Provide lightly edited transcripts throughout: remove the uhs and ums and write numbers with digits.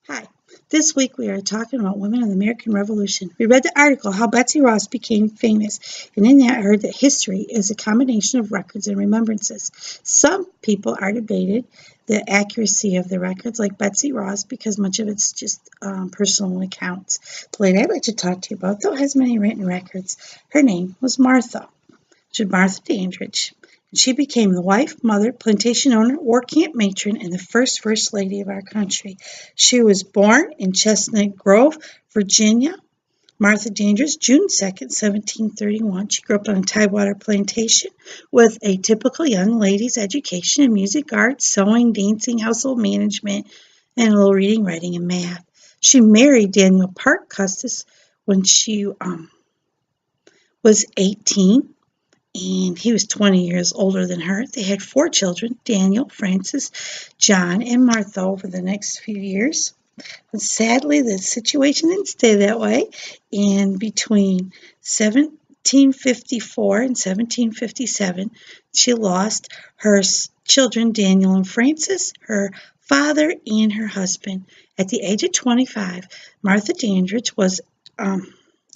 Hi. This week we are talking about women of the American Revolution. We read the article, How Betsy Ross Became Famous, and in that I heard that history is a combination of records and remembrances. Some people are debated the accuracy of the records, like Betsy Ross, because much of it's just personal accounts. The lady I'd like to talk to you about, though, has many written records. Her name was Martha. She was Martha Dandridge. She became the wife, mother, plantation owner, war camp matron, and the first lady of our country. She was born in Chestnut Grove, Virginia. Martha Dandridge, June 2nd, 1731. She grew up on a Tidewater plantation with a typical young lady's education in music, art, sewing, dancing, household management, and a little reading, writing, and math. She married Daniel Park Custis when she was 18, and he was 20 years older than her. They had 4 children, Daniel, Francis, John, and Martha, over the next few years. But sadly, the situation didn't stay that way. And between 1754 and 1757, she lost her children, Daniel and Francis, her father, and her husband. At the age of 25, Martha Dandridge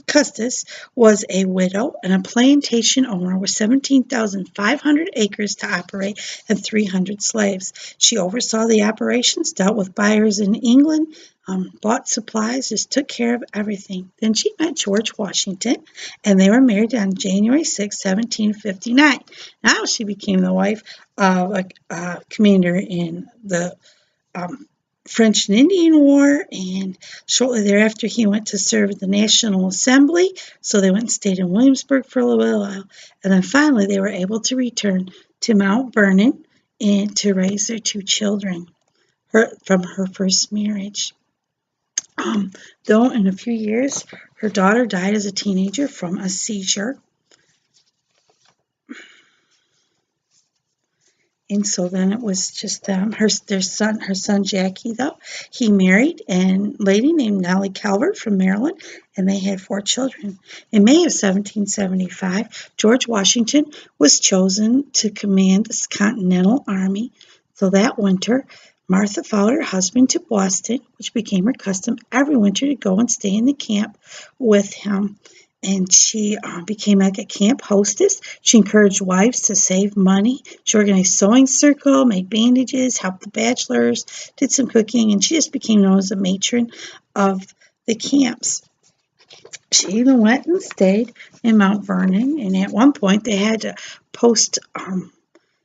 Custis was a widow and a plantation owner with 17,500 acres to operate and 300 slaves. She oversaw the operations, dealt with buyers in England, bought supplies, just took care of everything. Then she met George Washington, and they were married on January 6, 1759. Now she became the wife of a commander in the French and Indian War, and shortly thereafter he went to serve at the National Assembly, so they went and stayed in Williamsburg for a little while, and then finally they were able to return to Mount Vernon and to raise their 2 children from her first marriage. Though in a few years her daughter died as a teenager from a seizure. And so then it was just her son Jackie, though. He married a lady named Nellie Calvert from Maryland, and they had 4 children. In May of 1775, George Washington was chosen to command the Continental Army. So that winter, Martha followed her husband to Boston, which became her custom every winter to go and stay in the camp with him. And she became like a camp hostess. She encouraged wives to save money. She organized sewing circle, made bandages, helped the bachelors, did some cooking, and she just became known as a matron of the camps. She even went and stayed in Mount Vernon, and at one point they had to post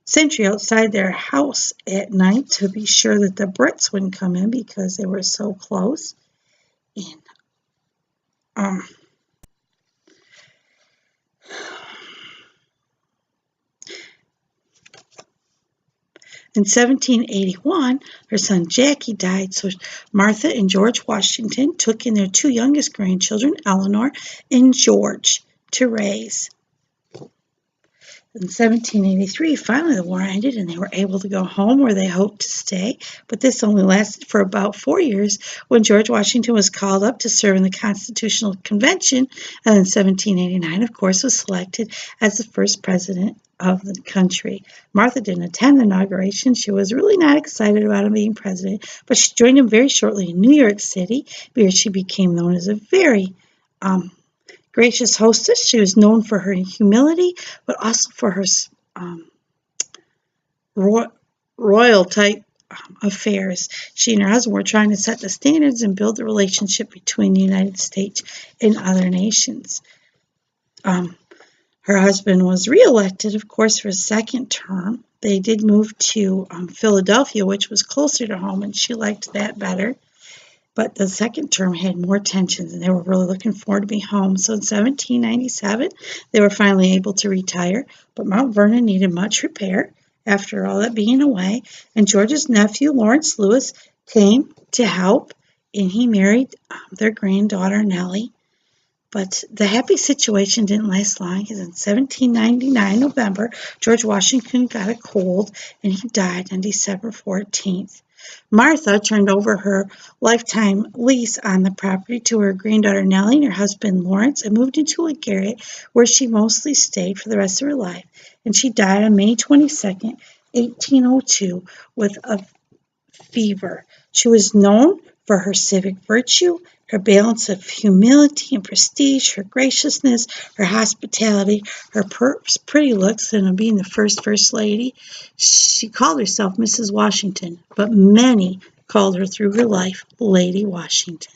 sentry outside their house at night to be sure that the Brits wouldn't come in because they were so close. And in 1781, her son Jackie died, so Martha and George Washington took in their 2 youngest grandchildren, Eleanor and George, to raise. In 1783, finally the war ended and they were able to go home where they hoped to stay, but this only lasted for about 4 years when George Washington was called up to serve in the Constitutional Convention, and in 1789, of course, was selected as the first president of the country. Martha didn't attend the inauguration. She was really not excited about him being president, but she joined him very shortly in New York City, where she became known as a very gracious hostess. She was known for her humility, but also for her royal type affairs. She and her husband were trying to set the standards and build the relationship between the United States and other nations. Her husband was reelected, of course, for a second term. They did move to Philadelphia, which was closer to home, and she liked that better. But the second term had more tensions, and they were really looking forward to being home. So in 1797, they were finally able to retire, but Mount Vernon needed much repair after all that being away. And George's nephew, Lawrence Lewis, came to help, and he married their granddaughter, Nellie. But the happy situation didn't last long, because in 1799, November, George Washington got a cold, and he died on December 14th. Martha turned over her lifetime lease on the property to her granddaughter Nellie and her husband Lawrence, and moved into a garret where she mostly stayed for the rest of her life. And she died on May 22nd, 1802, with a fever. She was known for her civic virtue, her balance of humility and prestige, her graciousness, her hospitality, her pretty looks, and being the First Lady. She called herself Mrs. Washington, but many called her through her life Lady Washington.